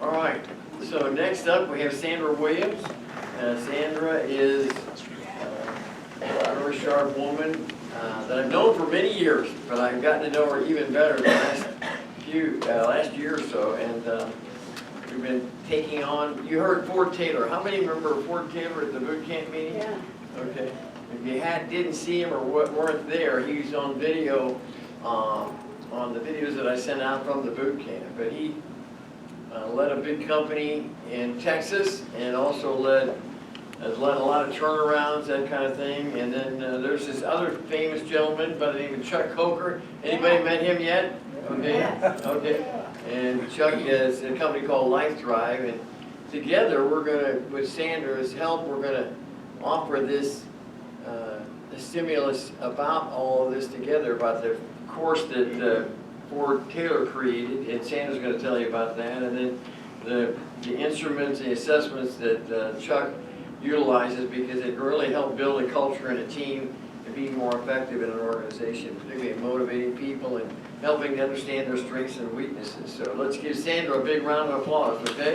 All right, so next up we have Sandra Williams. Sandra is a very sharp woman that I've known for many years, but I've gotten to know her even better the last year or so, and we've been taking on, you heard Ford Taylor. How many remember Ford Taylor at the boot camp meeting? Yeah. Okay. If you didn't see him or weren't there, he was on video, on the videos that I sent out from the boot camp. But he led a big company in Texas and also has led a lot of turnarounds, that kind of thing. And then there's this other famous gentleman by the name of Chuck Coker. Anybody met him yet? Okay. Okay. And Chuck has a company called Life Thrive, and together we're gonna, with Sandra's help, we're gonna offer this stimulus about all of this together, about the course that Ford Taylor created, and Sandra's going to tell you about that, and then the instruments, the assessments that Chuck utilizes, because it really helped build a culture and a team and be more effective in an organization, particularly in motivating people and helping to understand their strengths and weaknesses. So let's give Sandra a big round of applause, okay?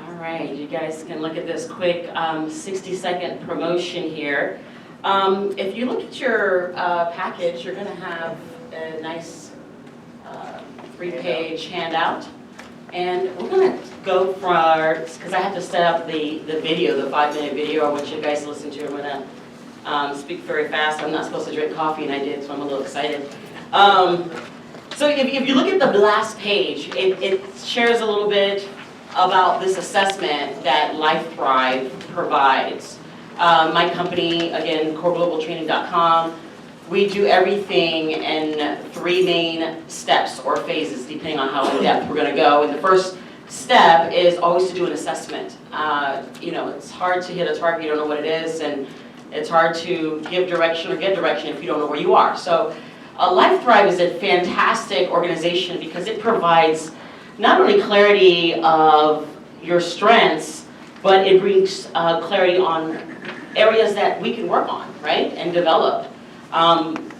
Alright, you guys can look at this quick 60-second promotion here. If you look at your package, you're going to have a nice 3-page handout. And we're going to go for, because I have to set up the video, the 5-minute video I want you guys to listen to. I'm going to speak very fast. I'm not supposed to drink coffee, and I did, so I'm a little excited. So if you look at the last page, it shares a little bit about this assessment that Life Thrive provides. My company, again, coreglobaltraining.com, we do everything in 3 main steps or phases, depending on how in depth we're going to go. And the first step is always to do an assessment. You know, it's hard to hit a target if you don't know what it is, and it's hard to give direction or get direction if you don't know where you are. So Life Thrive is a fantastic organization because it provides not only clarity of your strengths, but it brings clarity on areas that we can work on, right, and develop.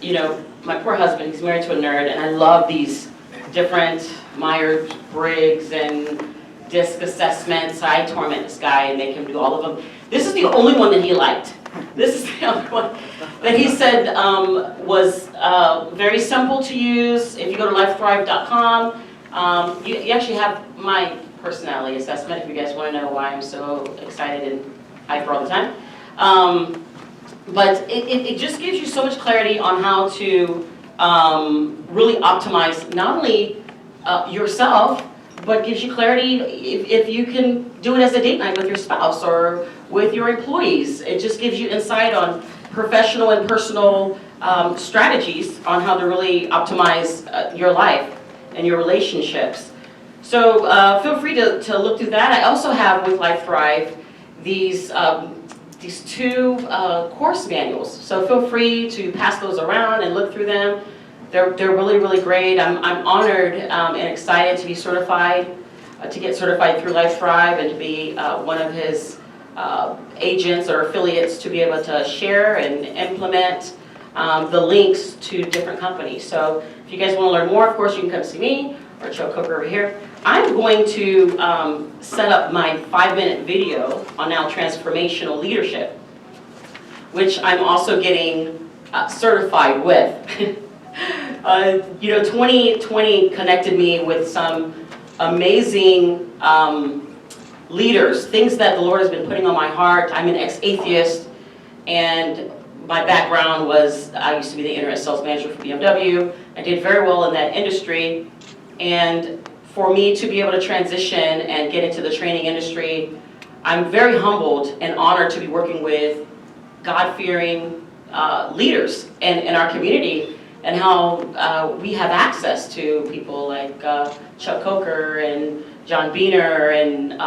You know, my poor husband, he's married to a nerd, and I love these different Myers-Briggs and DISC assessments. I torment this guy and make him do all of them. This is the only one that he liked. This is the only one that he said was very simple to use. If you go to lifethrive.com, you actually have my personality assessment if you guys want to know why I'm so excited and hyper all the time. But it just gives you so much clarity on how to really optimize not only yourself, but gives you clarity if you can do it as a date night with your spouse or with your employees. It just gives you insight on professional and personal strategies on how to really optimize your life and your relationships. So feel free to look through that. I also have with Life Thrive these 2 course manuals. So feel free to pass those around and look through them. They're really, really great. I'm honored and excited to be certified, to get certified through Life Thrive and to be one of his agents or affiliates to be able to share and implement the links to different companies. So if you guys want to learn more, of course, you can come see me or Chuck Coker over here. I'm going to set up my 5-minute video on now transformational leadership, which I'm also getting certified with. You know, 2020 connected me with some amazing leaders, things that the Lord has been putting on my heart. I'm an ex-atheist, and my background was, I used to be the internet sales manager for BMW. I did very well in that industry, and for me to be able to transition and get into the training industry, I'm very humbled and honored to be working with God-fearing leaders in our community, and how we have access to people like Chuck Coker and John Beener and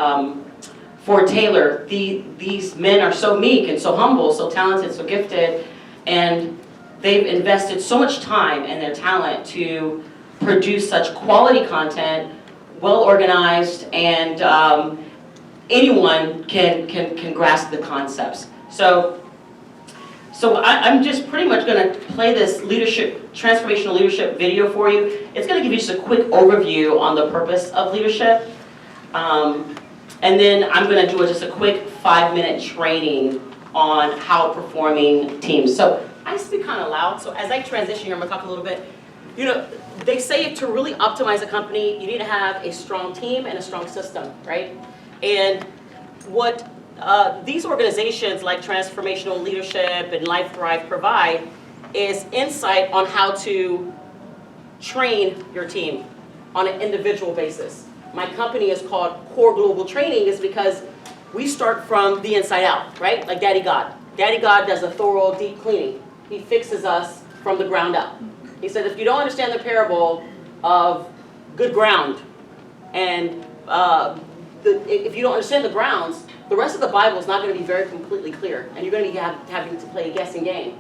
Ford Taylor. These men are so meek and so humble, so talented, so gifted, and they've invested so much time and their talent to produce such quality content, well organized, and anyone can grasp the concepts. So So I'm just pretty much going to play this transformational leadership video for you. It's going to give you just a quick overview on the purpose of leadership. And then I'm going to do just a quick 5-minute training on how performing teams. So I speak kind of loud, so as I transition here, I'm going to talk a little bit. You know, they say to really optimize a company, you need to have a strong team and a strong system, right? And what these organizations like Transformational Leadership and Life Thrive provide is insight on how to train your team on an individual basis. My company is called Core Global Training is because we start from the inside out, right? Like Daddy God. Daddy God does a thorough, deep cleaning. He fixes us from the ground up. He said, if you don't understand the parable of good ground, and if you don't understand the grounds, the rest of the Bible is not going to be very completely clear, and you're going to be having to play a guessing game.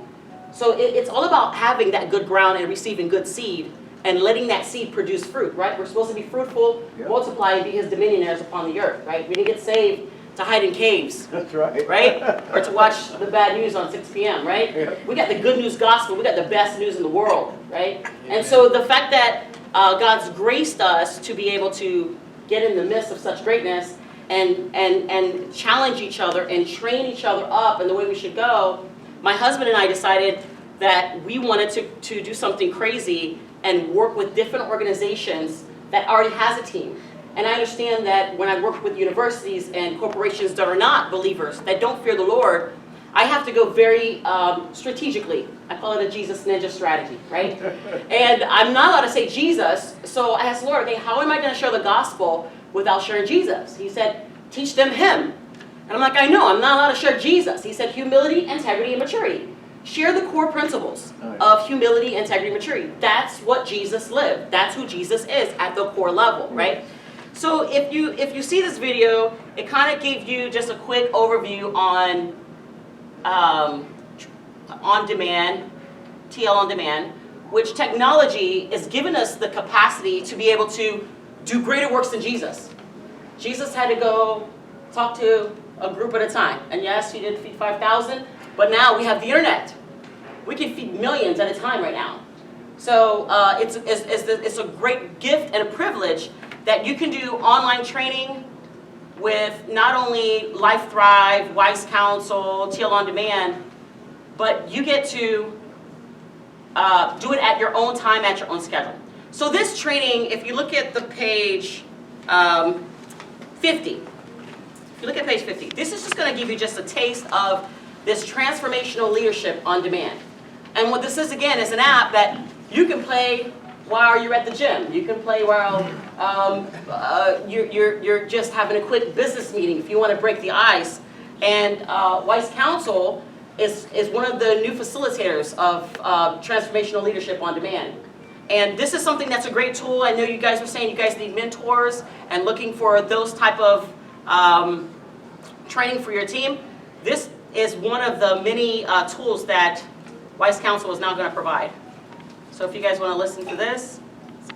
So it's all about having that good ground and receiving good seed, and letting that seed produce fruit, right? We're supposed to be fruitful, multiply, and be his dominionaires upon the earth, right? We didn't get saved to hide in caves. That's right. Right? Or to watch the bad news on 6 p.m., right? Yeah. We got the good news gospel. We got the best news in the world, right? And so the fact that God's graced us to be able to get in the midst of such greatness and challenge each other and train each other up in the way we should go, my husband and I decided that we wanted to do something crazy and work with different organizations that already has a team. And I understand that when I work with universities and corporations that are not believers, that don't fear the Lord, I have to go very strategically. I call it a Jesus ninja strategy, right? And I'm not allowed to say Jesus, so I asked the Lord, okay, how am I going to share the gospel without sharing Jesus? He said, teach them him. And I'm like, I know, I'm not allowed to share Jesus. He said, humility, integrity, and maturity. Share the core principles of humility, integrity, and maturity. That's what Jesus lived. That's who Jesus is at the core level, right? So if you see this video, it kind of gave you just a quick overview on demand, TL on demand, which technology is giving us the capacity to be able to do greater works than Jesus. Jesus had to go talk to a group at a time. And yes, he did feed 5,000, but now we have the internet. We can feed millions at a time right now. So it's a great gift and a privilege that you can do online training with not only Life Thrive, Wise Counsel, TL on Demand, but you get to do it at your own time, at your own schedule. So this training, if you look at the page 50, if you look at page 50, this is just going to give you just a taste of this transformational leadership on demand. And what this is, again, is an app that you can play while you're at the gym. You can play while you're just having a quick business meeting if you want to break the ice. And Wise Counsel is one of the new facilitators of transformational leadership on demand. And this is something that's a great tool. I know you guys were saying you guys need mentors and looking for those type of training for your team. This is one of the many tools that Wise Counsel is now going to provide. So if you guys want to listen to this.